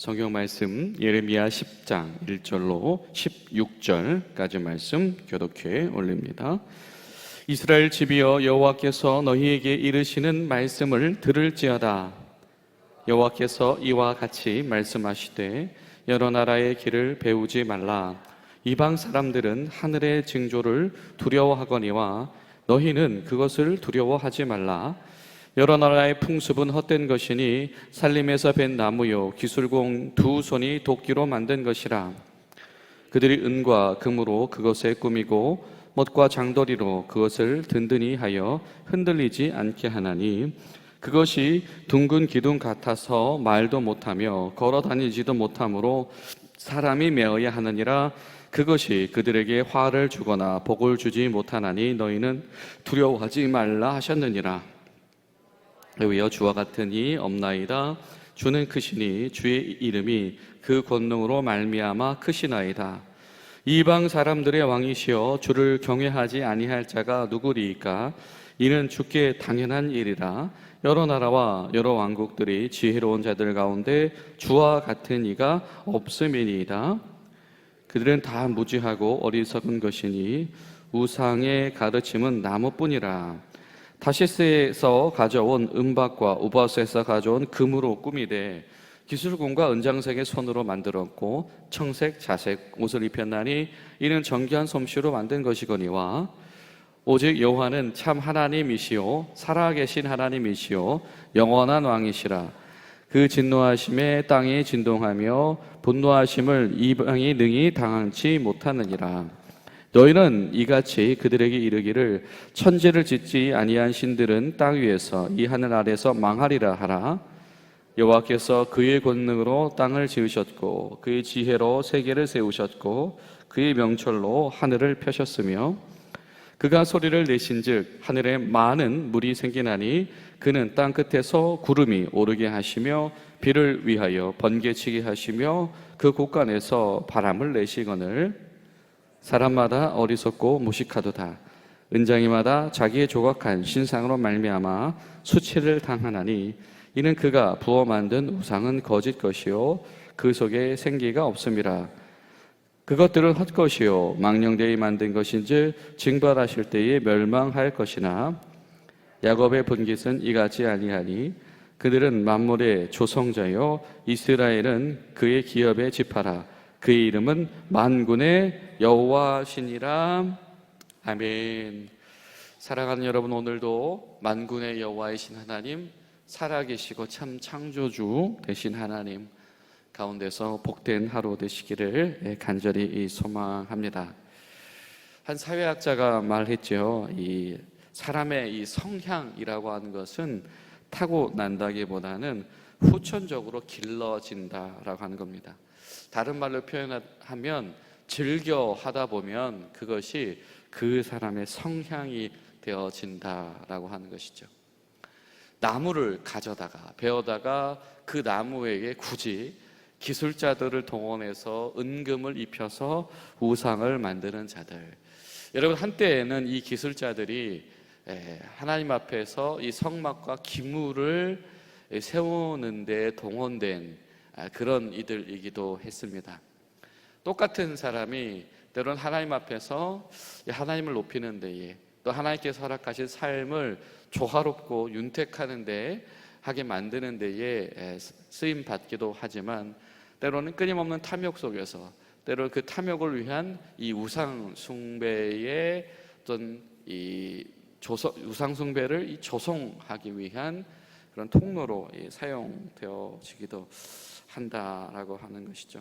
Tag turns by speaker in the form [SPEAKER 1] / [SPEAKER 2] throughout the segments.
[SPEAKER 1] 성경 말씀 예레미야 10장 1절로 16절까지 말씀 교독해 올립니다. 이스라엘 집이여, 여호와께서 너희에게 이르시는 말씀을 들을지어다. 여호와께서 이와 같이 말씀하시되 여러 나라의 길을 배우지 말라. 이방 사람들은 하늘의 징조를 두려워하거니와 너희는 그것을 두려워하지 말라. 여러 나라의 풍습은 헛된 것이니 살림에서 벤 나무요 기술공 두 손이 도끼로 만든 것이라. 그들이 은과 금으로 그것에 꾸미고 못과 장도리로 그것을 든든히 하여 흔들리지 않게 하나니 그것이 둥근 기둥 같아서 말도 못하며 걸어 다니지도 못하므로 사람이 메어야 하느니라. 그것이 그들에게 화를 주거나 복을 주지 못하나니 너희는 두려워하지 말라 하셨느니라. 외여 주와 같은 이 없나이다. 주는 크시니 주의 이름이 그 권능으로 말미암아 크시나이다. 이방 사람들의 왕이시여, 주를 경외하지 아니할 자가 누구리이까? 이는 주께 당연한 일이라. 여러 나라와 여러 왕국들이 지혜로운 자들 가운데 주와 같은 이가 없음이니이다. 그들은 다 무지하고 어리석은 것이니 우상의 가르침은 나무뿐이라. 다시스에서 가져온 은박과 우바스에서 가져온 금으로 꾸미되 기술공과 은장색의 손으로 만들었고 청색, 자색 옷을 입혔나니 이는 정교한 솜씨로 만든 것이거니와 오직 여호와는 참 하나님이시오 살아계신 하나님이시오 영원한 왕이시라. 그 진노하심에 땅이 진동하며 분노하심을 이방이 능히 당하지 못하느니라. 너희는 이같이 그들에게 이르기를 천지를 짓지 아니한 신들은 땅 위에서 이 하늘 아래서 망하리라 하라. 여호와께서 그의 권능으로 땅을 지으셨고 그의 지혜로 세계를 세우셨고 그의 명철로 하늘을 펴셨으며 그가 소리를 내신즉 하늘에 많은 물이 생기나니 그는 땅 끝에서 구름이 오르게 하시며 비를 위하여 번개치게 하시며 그 곳간에서 바람을 내시거늘 사람마다 어리석고 무식하도다. 은장이마다 자기의 조각한 신상으로 말미암아 수치를 당하나니 이는 그가 부어 만든 우상은 거짓 것이요 그 속에 생기가 없음이라. 그것들은 헛것이요 망령되이 만든 것인즉 징벌하실 때에 멸망할 것이나 야곱의 분깃은 이같이 아니하니 그들은 만물의 조성자요 이스라엘은 그의 기업의 지파라. 그의 이름은 만군의 여호와시니라. 아멘. 사랑하는 여러분, 오늘도 만군의 여호와이신 하나님, 살아계시고 참 창조주 되신 하나님 가운데서 복된 하루 되시기를 간절히 소망합니다. 한 사회학자가 말했죠. 이 사람의 이 성향이라고 하는 것은 타고난다기보다는 후천적으로 길러진다라고 하는 겁니다. 다른 말로 표현하면 즐겨 하다 보면 그것이 그 사람의 성향이 되어진다라고 하는 것이죠. 나무를 가져다가 베어다가 그 나무에게 굳이 기술자들을 동원해서 은금을 입혀서 우상을 만드는 자들. 여러분, 한때에는 이 기술자들이 하나님 앞에서 이 성막과 기물을 세우는 데 동원된 그런 이들이기도 했습니다. 똑같은 사람이 때로는 하나님 앞에서 하나님을 높이는 데에 또 하나님께서 허락하신 삶을 조화롭고 윤택하는 데에 하게 만드는 데에 쓰임 받기도 하지만 때로는 끊임없는 탐욕 속에서 때로는 그 탐욕을 위한 이 우상 숭배의 어떤 이 우상 숭배를 조성하기 위한 그런 통로로 사용되어지기도 한다라고 하는 것이죠.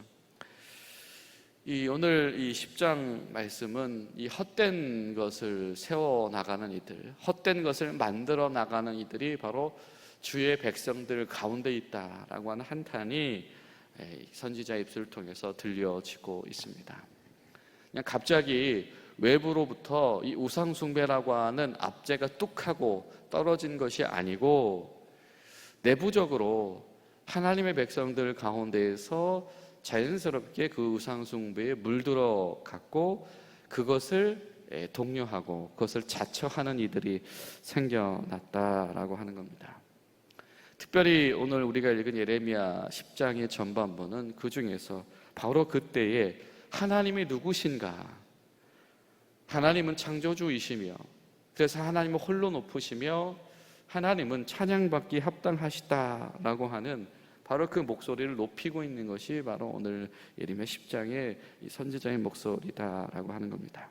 [SPEAKER 1] 오늘 이 10장 말씀은 이 헛된 것을 세워 나가는 이들, 헛된 것을 만들어 나가는 이들이 바로 주의 백성들 가운데 있다라고 하는 한탄이 선지자 입술을 통해서 들려지고 있습니다. 그냥 갑자기 외부로부터 이 우상 숭배라고 하는 압제가 뚝 하고 떨어진 것이 아니고 내부적으로 하나님의 백성들 가운데에서 자연스럽게 그 우상 숭배에 물들어 갔고 그것을 독려하고 그것을 자처하는 이들이 생겨났다라고 하는 겁니다. 특별히 오늘 우리가 읽은 예레미야 10장의 전반부는 그 중에서 바로 그때에 하나님이 누구신가, 하나님은 창조주이시며 그래서 하나님은 홀로 높으시며 하나님은 찬양받기 합당하시다라고 하는 바로 그 목소리를 높이고 있는 것이 바로 오늘 예레미야 10장의 선지자의 목소리다라고 하는 겁니다.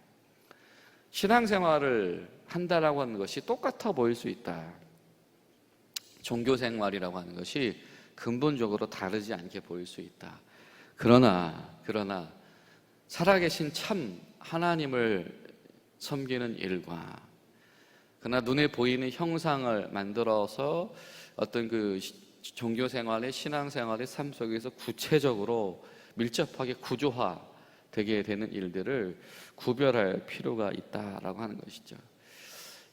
[SPEAKER 1] 신앙생활을 한다라고 하는 것이 똑같아 보일 수 있다. 종교생활이라고 하는 것이 근본적으로 다르지 않게 보일 수 있다. 그러나 살아계신 참 하나님을 섬기는 일과 그러나 눈에 보이는 형상을 만들어서 어떤 그 종교생활의 신앙생활의 삶 속에서 구체적으로 밀접하게 구조화되게 되는 일들을 구별할 필요가 있다라고 하는 것이죠.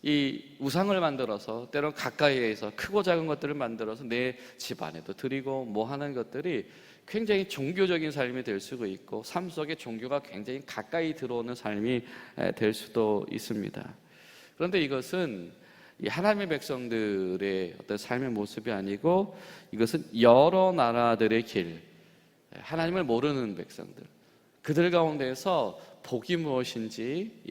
[SPEAKER 1] 이 우상을 만들어서 때론 가까이에서 크고 작은 것들을 만들어서 내 집 안에도 드리고 뭐 하는 것들이 굉장히 종교적인 삶이 될 수도 있고 삶 속에 종교가 굉장히 가까이 들어오는 삶이 될 수도 있습니다. 그런데 이것은 하나님의 백성들의 어떤 삶의 모습이 아니고 이것은 여러 나라들의 길, 하나님을 모르는 백성들, 그들 가운데서 복이 무엇인지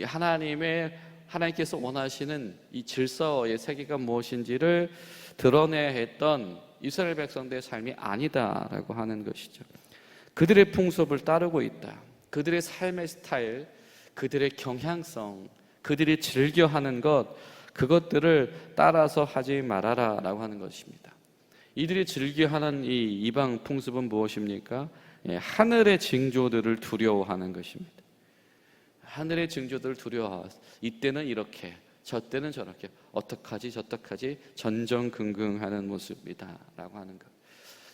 [SPEAKER 1] 하나님께서 원하시는 이 질서의 세계가 무엇인지를 드러내야 했던 이스라엘 백성들의 삶이 아니다라고 하는 것이죠. 그들의 풍습을 따르고 있다. 그들의 삶의 스타일, 그들의 경향성, 그들이 즐겨하는 것, 그것들을 따라서 하지 말아라라고 하는 것입니다. 이들이 즐겨하는 이 이방 풍습은 무엇입니까? 하늘의 징조들을 두려워하는 것입니다. 하늘의 징조들을 두려워하고 이때는 이렇게 저때는 저렇게 어떡하지 저떡하지 전전긍긍하는 모습이다 라고 하는 것.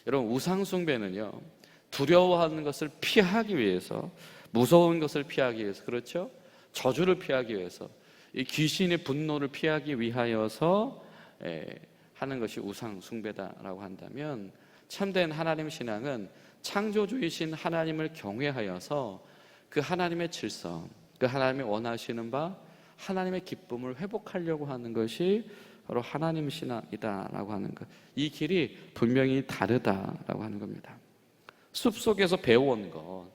[SPEAKER 1] 여러분, 우상 숭배는요, 두려워하는 것을 피하기 위해서, 무서운 것을 피하기 위해서, 그렇죠? 저주를 피하기 위해서, 이 귀신의 분노를 피하기 위하여서 하는 것이 우상 숭배다라고 한다면, 참된 하나님 신앙은 창조주이신 하나님을 경외하여서 그 하나님의 질서, 그 하나님이 원하시는 바, 하나님의 기쁨을 회복하려고 하는 것이 바로 하나님 신앙이다라고 하는 것. 이 길이 분명히 다르다라고 하는 겁니다. 숲속에서 배워온 것,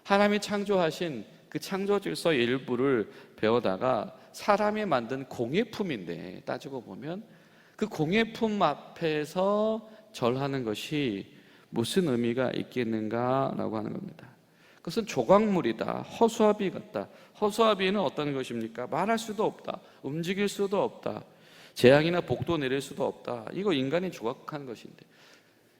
[SPEAKER 1] 하나님이 창조하신 그 창조 질서의 일부를 배우다가 사람이 만든 공예품인데 따지고 보면 그 공예품 앞에서 절하는 것이 무슨 의미가 있겠는가라고 하는 겁니다. 그것은 조각물이다, 허수아비 같다. 허수아비는 어떤 것입니까? 말할 수도 없다, 움직일 수도 없다, 재앙이나 복도 내릴 수도 없다. 이거 인간이 조각한 것인데,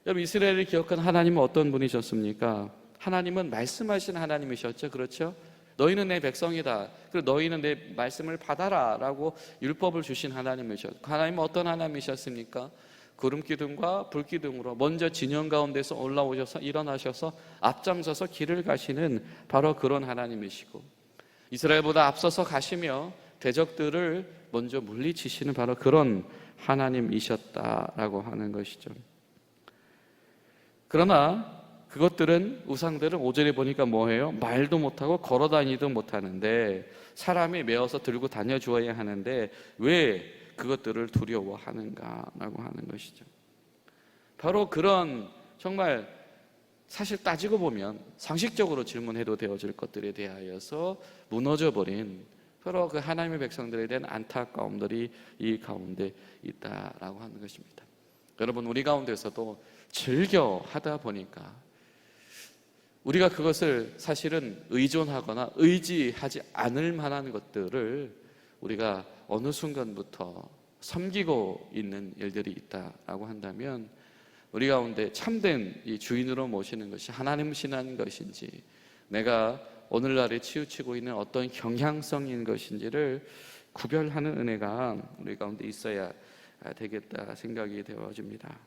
[SPEAKER 1] 여러분, 이스라엘을 기억한 하나님은 어떤 분이셨습니까? 하나님은 말씀하신 하나님이셨죠. 그렇죠? 너희는 내 백성이다, 그리고 너희는 내 말씀을 받아라 라고 율법을 주신 하나님이셨고, 하나님은 어떤 하나님이셨습니까? 구름기둥과 불기둥으로 먼저 진영 가운데서 올라오셔서 일어나셔서 앞장서서 길을 가시는 바로 그런 하나님이시고, 이스라엘보다 앞서서 가시며 대적들을 먼저 물리치시는 바로 그런 하나님이셨다라고 하는 것이죠. 그러나 그것들은, 우상들은 5절에 보니까 뭐예요? 말도 못하고 걸어다니도 못하는데 사람이 메어서 들고 다녀 주어야 하는데 왜 그것들을 두려워하는가라고 하는 것이죠. 바로 그런, 정말 사실 따지고 보면 상식적으로 질문해도 되어질 것들에 대하여서 무너져버린 바로 그 하나님의 백성들에 대한 안타까움들이 이 가운데 있다라고 하는 것입니다. 여러분, 우리 가운데서도 즐겨 하다 보니까 우리가 그것을 사실은 의존하거나 의지하지 않을 만한 것들을 우리가 어느 순간부터 섬기고 있는 일들이 있다라고 한다면, 우리 가운데 참된 이 주인으로 모시는 것이 하나님 신앙인 것인지, 내가 오늘날에 치우치고 있는 어떤 경향성인 것인지를 구별하는 은혜가 우리 가운데 있어야 되겠다 생각이 되어집니다.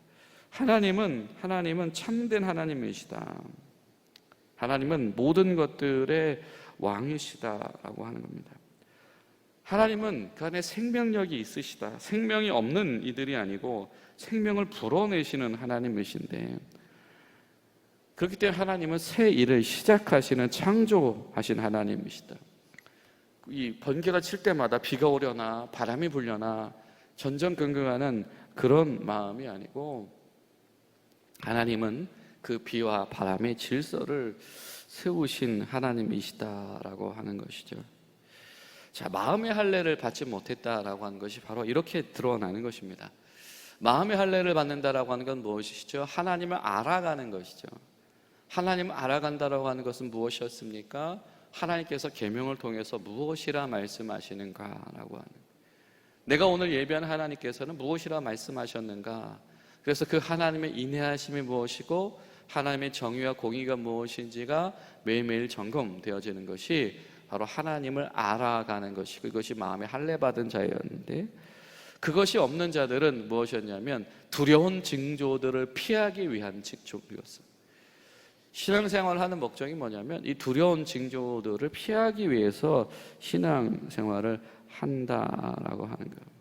[SPEAKER 1] 하나님은 참된 하나님이시다. 하나님은 모든 것들의 왕이시다라고 하는 겁니다. 하나님은 그 안에 생명력이 있으시다. 생명이 없는 이들이 아니고 생명을 불어내시는 하나님이신데, 그렇기 때문에 하나님은 새 일을 시작하시는 창조하신 하나님이시다. 이 번개가 칠 때마다 비가 오려나 바람이 불려나 전전긍긍하는 그런 마음이 아니고, 하나님은 그 비와 바람의 질서를 세우신 하나님이시다라고 하는 것이죠. 자, 마음의 할례를 받지 못했다라고 하는 것이 바로 이렇게 드러나는 것입니다. 마음의 할례를 받는다라고 하는 건 무엇이죠? 하나님을 알아가는 것이죠. 하나님을 알아간다라고 하는 것은 무엇이었습니까? 하나님께서 계명을 통해서 무엇이라 말씀하시는가라고 하는, 내가 오늘 예배한 하나님께서는 무엇이라 말씀하셨는가, 그래서 그 하나님의 인내하심이 무엇이고 하나님의 정의와 공의가 무엇인지가 매일매일 점검되어지는 것이 바로 하나님을 알아가는 것이고, 그것이 마음에 할례 받은 자였는데, 그것이 없는 자들은 무엇이었냐면 두려운 징조들을 피하기 위한 징조였어요. 신앙생활을 하는 목적이 뭐냐면 이 두려운 징조들을 피하기 위해서 신앙생활을 한다라고 하는 거예요.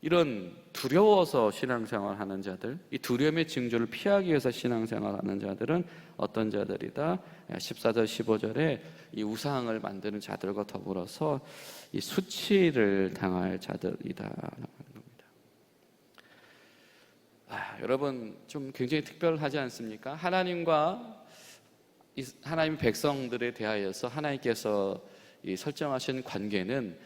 [SPEAKER 1] 이런 두려워서 신앙생활 하는 자들, 이 두려움의 징조를 피하기 위해서 신앙생활 하는 자들은 어떤 자들이다? 14절 15절에 이 우상을 만드는 자들과 더불어서 이 수치를 당할 자들이다 라는 겁니다. 여러분, 좀 굉장히 특별하지 않습니까? 하나님과 하나님 백성들에 대하여서 하나님께서 이 설정하신 관계는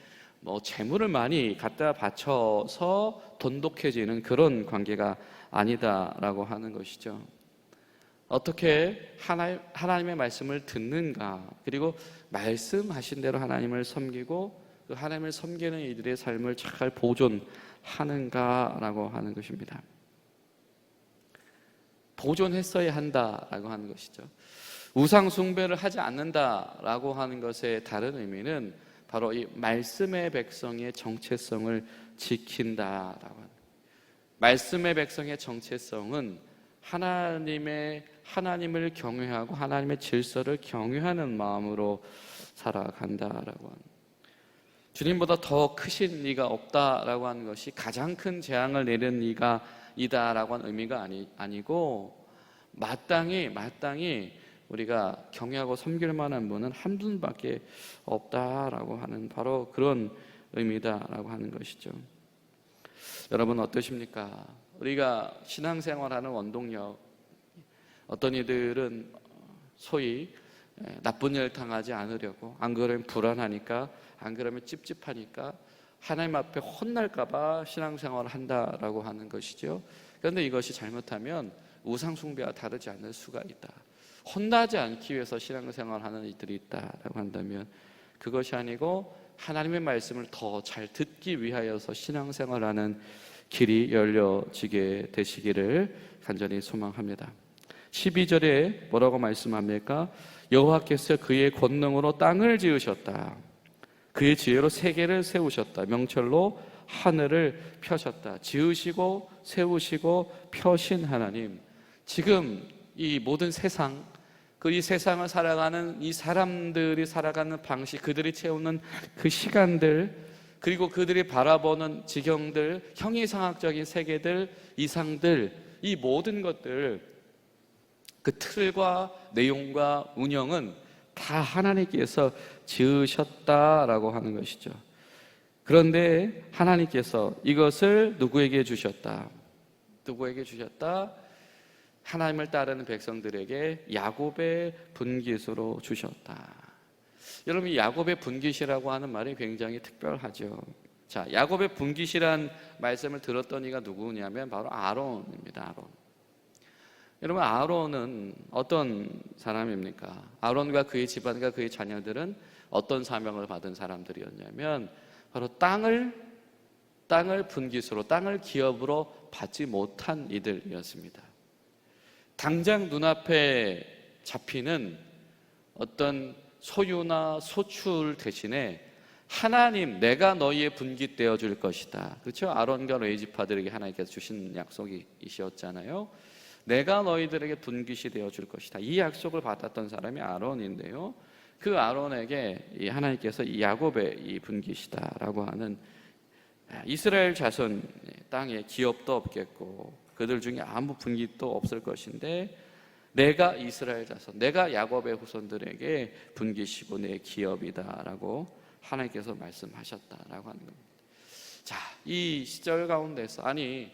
[SPEAKER 1] 재물을 많이 갖다 바쳐서 돈독해지는 그런 관계가 아니다라고 하는 것이죠. 어떻게 하나님의 말씀을 듣는가, 그리고 말씀하신 대로 하나님을 섬기고 그 하나님을 섬기는 이들의 삶을 잘 보존하는가라고 하는 것입니다. 보존했어야 한다라고 하는 것이죠. 우상 숭배를 하지 않는다라고 하는 것의 다른 의미는 바로 이 말씀의 백성의 정체성을 지킨다라고 하는, 말씀의 백성의 정체성은 하나님을 경외하고 하나님의 질서를 경외하는 마음으로 살아간다라고 하는, 주님보다 더 크신 이가 없다라고 하는 것이 가장 큰 재앙을 내린 이가 이다라고 하는 의미가 아니고, 마땅히 우리가 경외하고 섬길 만한 분은 한 분밖에 없다라고 하는 바로 그런 의미다라고 하는 것이죠. 여러분 어떠십니까? 우리가 신앙생활하는 원동력, 어떤 이들은 소위 나쁜 일 당하지 않으려고, 안 그러면 불안하니까, 안 그러면 찝찝하니까 하나님 앞에 혼날까 봐 신앙생활을 한다라고 하는 것이죠. 그런데 이것이 잘못하면 우상 숭배와 다르지 않을 수가 있다. 혼나지 않기 위해서 신앙생활하는 이들이 있다라고 한다면 그것이 아니고 하나님의 말씀을 더 잘 듣기 위하여서 신앙생활하는 길이 열려지게 되시기를 간절히 소망합니다. 12절에 뭐라고 말씀합니까? 여호와께서 그의 권능으로 땅을 지으셨다. 그의 지혜로 세계를 세우셨다. 명철로 하늘을 펴셨다. 지으시고 세우시고 펴신 하나님, 지금 이 모든 세상, 이 세상을 살아가는 이 사람들이 살아가는 방식, 그들이 채우는 그 시간들, 그리고 그들이 바라보는 지경들, 형이상학적인 세계들, 이상들, 이 모든 것들, 그 틀과 내용과 운영은 다 하나님께서 지으셨다라고 하는 것이죠. 그런데 하나님께서 이것을 누구에게 주셨다? 누구에게 주셨다? 하나님을 따르는 백성들에게 야곱의 분깃으로 주셨다. 여러분, 이 야곱의 분깃이라고 하는 말이 굉장히 특별하죠. 자, 야곱의 분깃이란 말씀을 들었던 이가 누구냐면 바로 아론입니다. 아론. 여러분, 아론은 어떤 사람입니까? 아론과 그의 집안과 그의 자녀들은 어떤 사명을 받은 사람들이었냐면 바로 땅을 분깃으로, 땅을 기업으로 받지 못한 이들이었습니다. 당장 눈앞에 잡히는 어떤 소유나 소출 대신에 하나님, 내가 너희의 분깃 되어 줄 것이다. 그렇죠? 아론과 레위 지파들에게 하나님께서 주신 약속이셨잖아요. 내가 너희들에게 분깃이 되어 줄 것이다. 이 약속을 받았던 사람이 아론인데요, 그 아론에게 하나님께서 이 야곱의 이 분깃이다라고 하는, 이스라엘 자손 땅에 기업도 없겠고 그들 중에 아무 분깃도 없을 것인데 내가 이스라엘 자손, 내가 야곱의 후손들에게 분깃이고 내 기업이다라고 하나님께서 말씀하셨다라고 하는 겁니다. 자, 이 시절 가운데서, 아니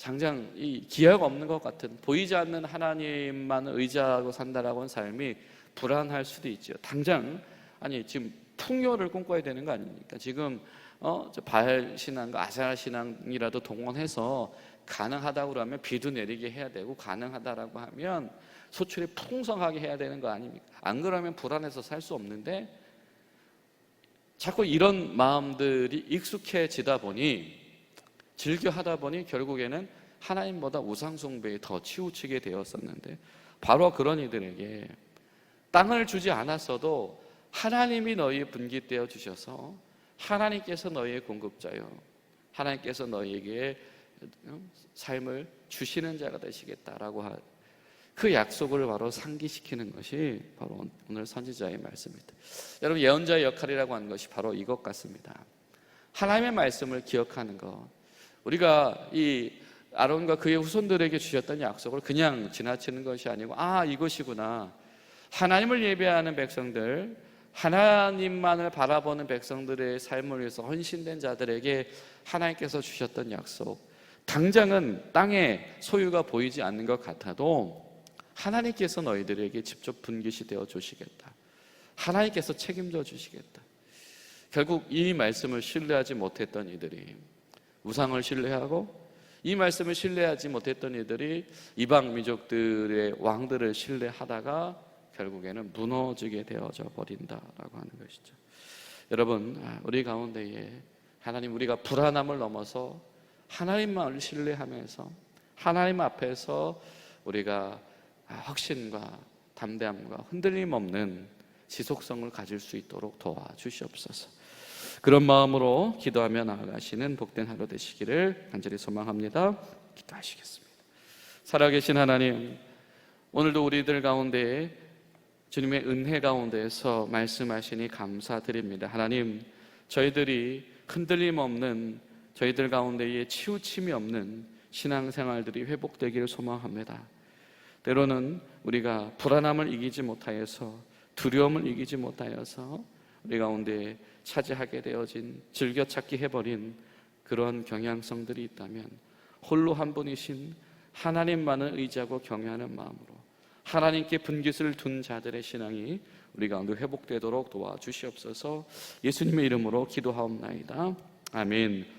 [SPEAKER 1] 당장 이 기약 없는 것 같은, 보이지 않는 하나님만 의지하고 산다라고 하는 삶이 불안할 수도 있죠. 당장 아니 지금 풍요를 꿈꿔야 되는 거 아닙니까? 지금 저 바알 신앙과 아세라 신앙이라도 동원해서 가능하다고 그러면 비도 내리게 해야 되고, 가능하다라고 하면 소출이 풍성하게 해야 되는 거 아닙니까? 안 그러면 불안해서 살 수 없는데, 자꾸 이런 마음들이 익숙해지다 보니, 즐겨 하다 보니 결국에는 하나님보다 우상숭배에 더 치우치게 되었었는데, 바로 그런 이들에게 땅을 주지 않았어도 하나님이 너희 분깃되어 주셔서 하나님께서 너희의 공급자요, 하나님께서 너희에게 삶을 주시는 자가 되시겠다라고 할 그 약속을 바로 상기시키는 것이 바로 오늘 선지자의 말씀입니다. 여러분, 예언자의 역할이라고 하는 것이 바로 이것 같습니다. 하나님의 말씀을 기억하는 것. 우리가 이 아론과 그의 후손들에게 주셨던 약속을 그냥 지나치는 것이 아니고, 아, 이것이구나. 하나님을 예배하는 백성들, 하나님만을 바라보는 백성들의 삶을 위해서 헌신된 자들에게 하나님께서 주셨던 약속, 당장은 땅의 소유가 보이지 않는 것 같아도 하나님께서 너희들에게 직접 분깃이 되어 주시겠다, 하나님께서 책임져 주시겠다. 결국 이 말씀을 신뢰하지 못했던 이들이 우상을 신뢰하고, 이 말씀을 신뢰하지 못했던 이들이 이방 민족들의 왕들을 신뢰하다가 결국에는 무너지게 되어져 버린다라고 하는 것이죠. 여러분, 우리 가운데에 하나님, 우리가 불안함을 넘어서 하나님만을 신뢰하면서 하나님 앞에서 우리가 확신과 담대함과 흔들림 없는 지속성을 가질 수 있도록 도와주시옵소서. 그런 마음으로 기도하며 나아가시는 복된 하루 되시기를 간절히 소망합니다. 기도하시겠습니다. 살아계신 하나님, 오늘도 우리들 가운데 주님의 은혜 가운데에서 말씀하시니 감사드립니다. 하나님, 저희들이 흔들림 없는, 저희들 가운데에 치우침이 없는 신앙생활들이 회복되기를 소망합니다. 때로는 우리가 불안함을 이기지 못하여서, 두려움을 이기지 못하여서 우리 가운데 차지하게 되어진, 즐겨찾기 해버린 그런 경향성들이 있다면, 홀로 한 분이신 하나님만을 의지하고 경외하는 마음으로 하나님께 분깃을 둔 자들의 신앙이 우리 가운데 회복되도록 도와주시옵소서. 예수님의 이름으로 기도하옵나이다. 아멘.